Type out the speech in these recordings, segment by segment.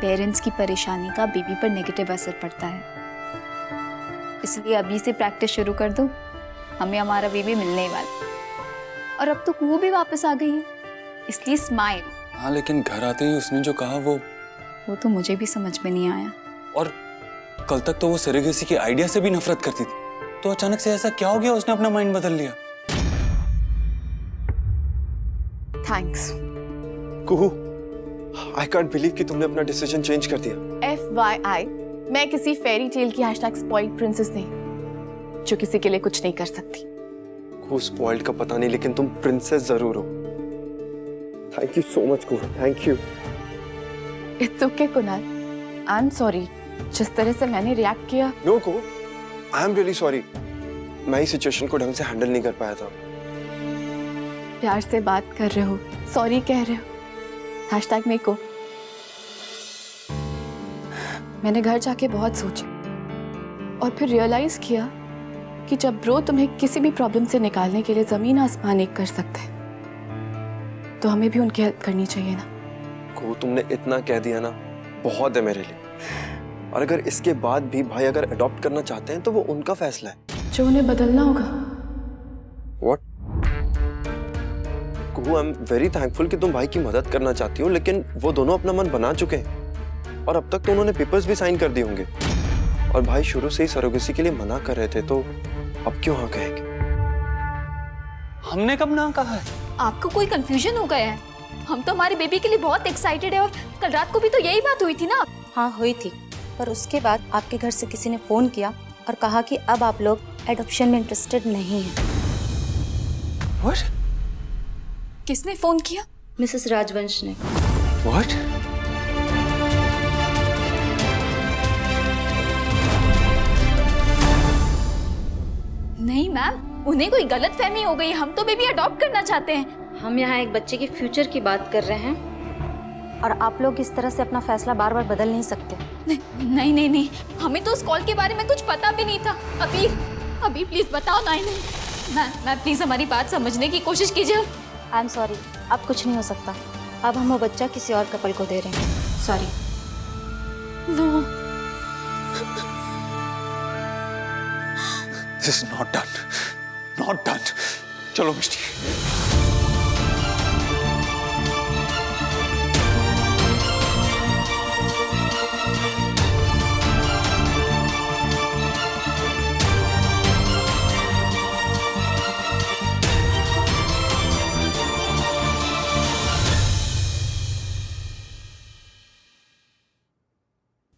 Parents की परेशानी का बेबी पर नेगेटिव असर पड़ता है। इसलिए अभी से प्रैक्टिस शुरू कर दो, हमें हमारा बेबी मिलने ही वाला। और अब तो कुहू भी वापस आ गई है, इसलिए स्माइल। हाँ, लेकिन घर आते ही उसने जो कहा वो तो मुझे भी समझ में नहीं आया। और कल तक तो वो सरेगेसी के आइडिया से भी नफरत करती थी, तो अचानक से ऐसा क्या हो गया उसने अपना माइंड बदल लिया? Thanks Kuhu, I can't believe कि तुमने अपना डिसीजन चेंज कर दिया। FYI, मैं किसी फेरी टेल की #स्पॉइल्ड प्रिंसेस नहीं, जो किसी के लिए कुछ नहीं कर सकती। कुहू, स्पॉइल्ड का पता नहीं, लेकिन तुम प्रिंसेस जरूर हो। Thank you so much Kuhu, thank you. It's okay Kunal, I am sorry जिस तरह से मैंने रिएक्ट किया। No Kuhu, I am really sorry. मैं इस सिचुएशन को ढंग से हैंडल नहीं कर पाया था। प्यार से बात कर रहे हो, सॉरी कह रहे हो, #मेरे को। मैंने घर जाके बहुत सोचा और फिर रियलाइज किया कि जब ब्रो तुम्हें किसी भी प्रॉब्लम से निकालने के लिए जमीन आसमान एक कर सकते हैं, तो हमें भी उनकी हेल्प करनी चाहिए ना। कुहू, तुमने इतना कह दिया ना, बहुत है मेरे लिए। और अगर इसके बाद भी भाई अगर अडॉप्ट करना चाहते हैं तो वो उनका फैसला है, जो उन्हें बदलना होगा। What? Kuhu, I am very thankful कि तुम भाई की मदद करना चाहती हो, लेकिन वो दोनों अपना मन बना चुके हैं और अब तक तो उन्होंने पेपर्स भी साइन कर दिए होंगे। और भाई शुरू से ही सरोगेसी के लिए मना कर रहे थे, तो अब क्यों हाँ कहेंगे? हमने कब ना कहा है? आपको कोई कंफ्यूजन हो गया है? हम तो हमारे बेबी के लिए बहुत एक्साइटेड है और कल रात को भी तो यही बात हुई थी ना। हाँ हुई थी, पर उसके बाद आपके घर से किसी ने फोन किया और कहा कि अब आप लोग एडॉप्शन में इंटरेस्टेड नहीं हैं। What? किसने फोन किया? मिसेस राजवंश ने। What? नहीं मैम, उन्हें कोई गलतफहमी हो गई। हम तो बेबी अडॉप्ट करना चाहते हैं। हम यहाँ एक बच्चे के फ्यूचर की बात कर रहे हैं और आप लोग इस तरह से अपना फैसला बार बार बदल नहीं सकते। नहीं नहीं नहीं, हमें तो उस कॉल के बारे में कुछ पता भी नहीं था। अभी प्लीज बताओ। नहीं मैम प्लीज हमारी बात समझने की कोशिश कीजिए। आई एम सॉरी, अब कुछ नहीं हो सकता। अब हम वो बच्चा किसी और कपल को दे रहे हैं। Sorry. No, This is not done. Not done. चलो मिस्टी।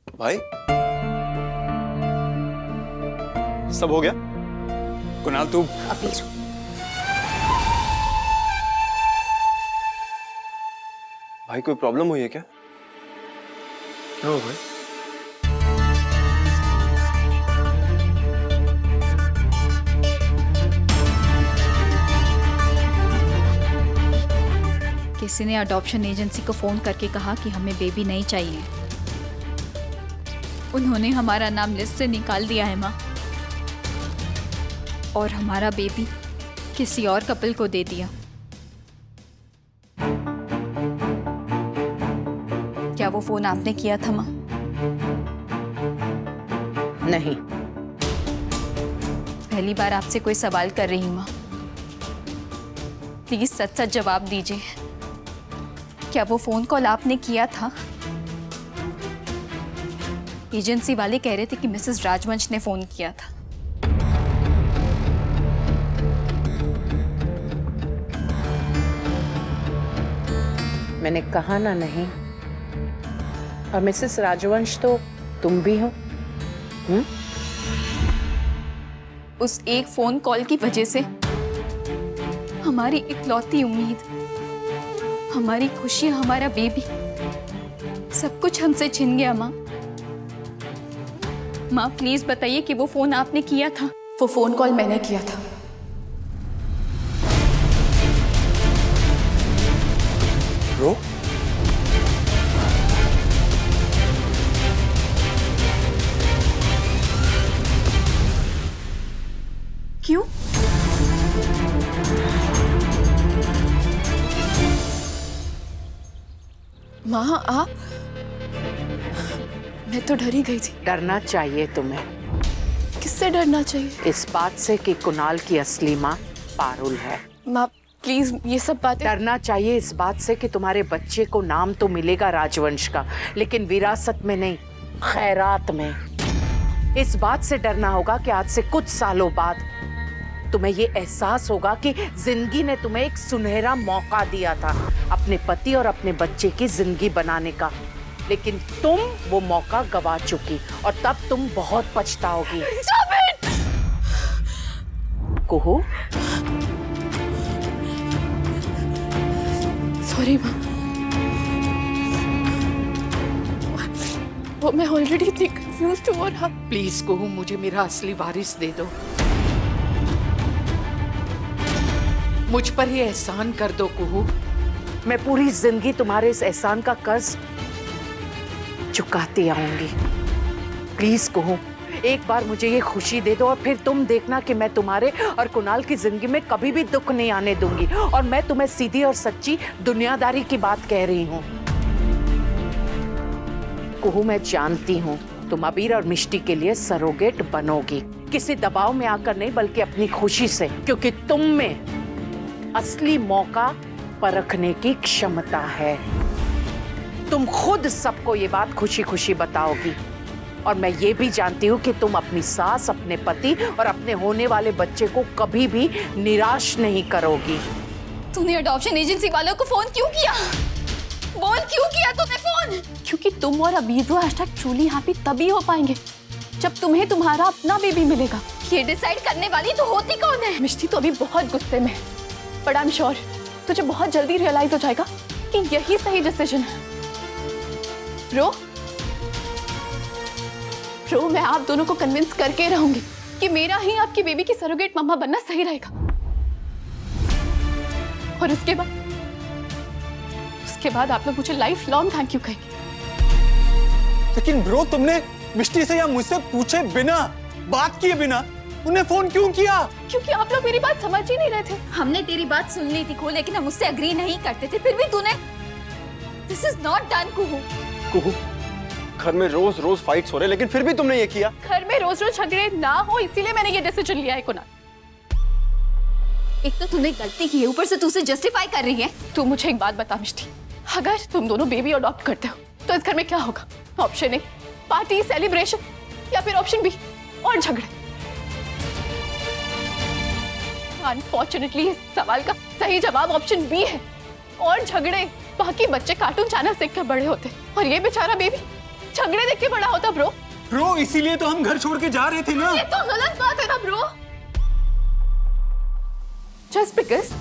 भाई, सब हो गया? कुणाल, तू अभी भाई कोई प्रॉब्लम हुई है क्या? क्या हो भाई? किसी ने अडॉप्शन एजेंसी को फोन करके कहा कि हमें बेबी नहीं चाहिए। उन्होंने हमारा नाम लिस्ट से निकाल दिया है माँ, और हमारा बेबी किसी और कपल को दे दिया। क्या वो फोन आपने किया था माँ? नहीं। पहली बार आपसे कोई सवाल कर रही हूँ माँ, प्लीज सच सच जवाब दीजिए। क्या वो फोन कॉल आपने किया था? एजेंसी वाले कह रहे थे कि मिसेस राजवंश ने फोन किया था। मैंने कहा ना नहीं। और मिसेस राजवंश तो तुम भी हो। उस एक फोन कॉल की वजह से हमारी इकलौती उम्मीद, हमारी खुशी, हमारा बेबी, सब कुछ हमसे छिन गया माँ। माँ प्लीज बताइए कि वो फोन आपने किया था? वो फोन कॉल मैंने किया था। ब्रो, क्यों? माँ आप मैं तो डर ही गई थी। डरना चाहिए तुम्हें किससे डरना चाहिए? इस बात से कि कुणाल की असली माँ पारुल है। माँ प्लीज ये सब बातें। डरना चाहिए इस बात से कि तुम्हारे बच्चे को नाम तो मिलेगा राजवंश का, लेकिन विरासत में नहीं, खैरात में। इस बात से डरना होगा कि आज से कुछ सालों बाद तुम्हें ये एहसास होगा कि जिंदगी ने तुम्हें एक सुनहरा मौका दिया था अपने पति और अपने बच्चे की जिंदगी बनाने का, लेकिन तुम वो मौका गवा चुकी और तब तुम बहुत पछताओगी। कुहू, सॉरी माँ, वो मैं ऑलरेडी इतनी कंफ्यूज हूँ। और आप प्लीज कुहू, मुझे मेरा असली वारिस दे दो। मुझ पर ये एहसान कर दो कुहू। मैं पूरी जिंदगी तुम्हारे इस एहसान का कर्ज चुकाती आऊंगी। प्लीज कुहू, एक बार मुझे ये खुशी दे दो और फिर तुम देखना कि मैं तुम्हारे और कुणाल की जिंदगी में कभी भी दुख नहीं आने दूंगी। और मैं तुम्हें सीधी और सच्ची दुनियादारी की बात कह रही हूँ। कुहू, मैं जानती हूँ तुम अबीर और मिष्टी के लिए सरोगेट बनोगी, किसी दबाव में आकर नहीं बल्कि अपनी खुशी से, क्योंकि तुम में असली मौका परखने की क्षमता है। तुम खुद सबको ये बात खुशी खुशी बताओगी। और मैं ये भी जानती हूँ कि तुम अपनी सास, अपने पति और अपने होने वाले बच्चे को कभी भी निराश नहीं करोगी। तूने अडॉप्शन एजेंसी वालों को फोन क्यों किया? बोल क्यों किया तूने फोन? क्योंकि तुम और अबीर ट्रूली हैप्पी तभी हो पाएंगे जब तुम्हें तुम्हारा अपना बेबी मिलेगा। ये डिसाइड करने वाली तो होती कौन है? मिष्टी तो अभी बहुत गुस्से में है, बट आई एम श्योर तुझे बहुत जल्दी रियलाइज हो जाएगा कि यही सही डिसीजन है। प्रो मैं आप दोनों को कन्विंस करके रहूंगी कि मेरा ही आपकी बेबी की सरोगेट मम्मा बनना सही रहेगा। और उसके बाद आप लोग मुझे लाइफ लॉन्ग थैंक यू कहेंगे। लेकिन ब्रो, तुमने मिष्टी से या मुझसे पूछे बिना, बात किए बिना उन्हें फोन क्यों किया? क्योंकि आप लोग मेरी बात समझ ही नहीं रहे थे। हमने तेरी बात सुन ली थी कुहू, लेकिन हम उससे अग्री नहीं करते थे। फिर भी तूने दिस इज नॉट डन कुहू। कुहू, घर में रोज रोज फाइट्स हो रहे, लेकिन फिर भी तुमने ये किया। घर में रोज रोज झगड़े ना हो इसीलिए मैंने ये डिसीजन लिया है। कुणाल, एक तो तूने गलती की है, ऊपर से तू उसे जस्टिफाई कर रही है। तू मुझे एक बात बता मिष्टी, अगर तुम दोनों बेबी अडॉप्ट करते हो तो इस घर में क्या होगा? ऑप्शन ए पार्टी सेलिब्रेशन, या फिर ऑप्शन बी और झगड़े। अनफॉर्चुनेटली इस सवाल का सही जवाब ऑप्शन बी है, और झगड़े। बाकी बच्चे कार्टून चैनल देख कर बड़े होते और ये बेचारा बेबी झगड़े देख के बड़ा होता। ब्रो इसीलिए तो हम घर छोड़ के जा रहे थे ना। ये तो गलत बात है ना ब्रो। जस्ट बिकॉज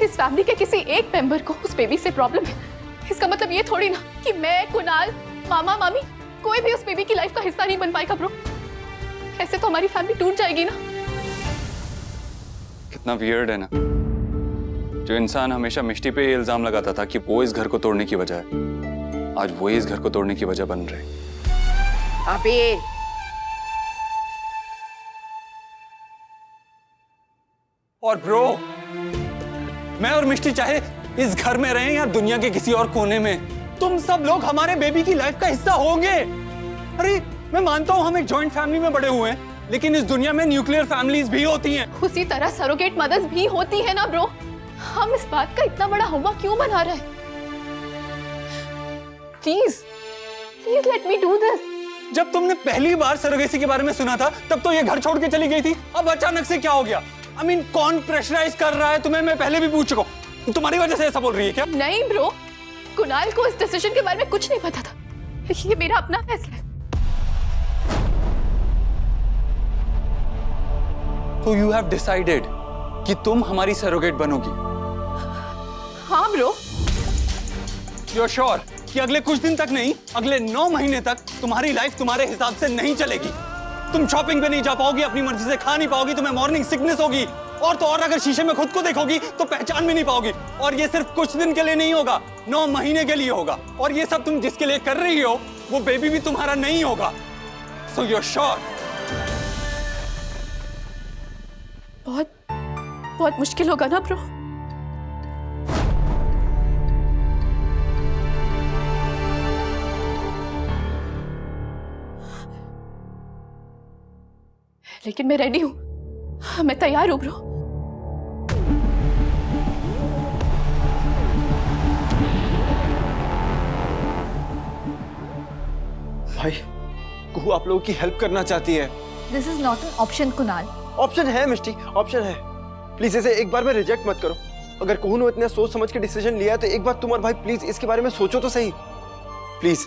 इस फैमिली के किसी एक मेंबर को उस बेबी से प्रॉब्लम है, इसका मतलब ये थोड़ी ना कि मैं, कुणाल, मामा, मामी, कोई भी उस बेबी की लाइफ का हिस्सा नहीं बन पाएगा। ब्रो, ऐसे तो हमारी फैमिली टूट जाएगी ना। कितना वियर्ड है ना, जो इंसान हमेशा मिष्टी पे ये इल्जाम लगाता था कि वो इस घर को तोड़ने की वजह है, आज वो ही इस घर को तोड़ने की वजह बन रहे। अबे और ब्रो, मैं और मिष्टी चाहे इस घर में रहें या दुनिया के किसी और कोने में, तुम सब लोग हमारे बेबी की लाइफ का हिस्सा होंगे। अरे मैं मानता हूं हम एक जॉइंट फैमिली में बड़े हुए हैं, लेकिन इस दुनिया में न्यूक्लियर फैमिलीज भी होती हैं। उसी तरह सरोगेट मदर्स भी होती है ना ब्रो। हम इस बात का इतना बड़ा हवा क्यों बना रहे हैं? Please let me do this. जब तुमने पहली बार सरोगेसी के बारे में सुना था तब तो ये घर छोड़ के चली गई थी, अब अचानक से क्या हो गया? I mean, कौन प्रेशराइज कर रहा है तुम्हें? मैं पहले भी पूछ चुका हूं, तुम्हारी वजह से ऐसा बोल रही है क्या? नहीं ब्रो, कुणाल को इस डिसीजन के बारे में कुछ नहीं पता था, ये मेरा अपना फैसला है। तो यू हैव डिसाइडेड कि तुम हमारी सरोगेट बनोगी? हाँ ब्रो। यू आर श्योर कि अगले कुछ दिन तक नहीं, अगले 9 महीने तक तुम्हारी लाइफ तुम्हारे हिसाब से नहीं चलेगी? तुम शॉपिंग पे नहीं जा पाओगी, अपनी मर्जी से खा नहीं पाओगी, तुम्हें मॉर्निंग सिकनेस होगी, और तो और अगर शीशे में खुद को देखोगी तो पहचान भी नहीं पाओगी। और ये सिर्फ कुछ दिन के लिए नहीं होगा, 9 महीने के लिए होगा। और ये सब तुम जिसके लिए कर रही हो वो बेबी भी तुम्हारा नहीं होगा। So you are sure? बहुत मुश्किल होगा ना ब्रो। लेकिन मैं रेडी हूँ, मैं तैयार हूँ ब्रो। भाई कुहू आप लोगों की हेल्प करना चाहती है। This is not an option Kunal. Option है मिष्टी, ऑप्शन है। प्लीज इसे एक बार में रिजेक्ट मत करो। अगर कुहू ने इतना सोच समझ के डिसीजन लिया तो एक बार तुम और भाई प्लीज इसके बारे में सोचो तो सही। प्लीज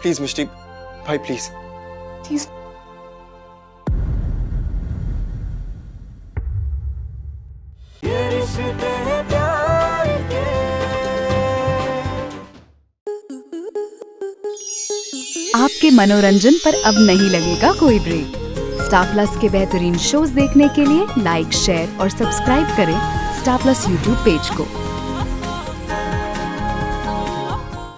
प्लीज मिष्टी भाई प्लीज प्लीज। आपके मनोरंजन पर अब नहीं लगेगा कोई ब्रेक। स्टार प्लस के बेहतरीन शोज देखने के लिए लाइक, शेयर और सब्सक्राइब करें स्टार प्लस यूट्यूब पेज को।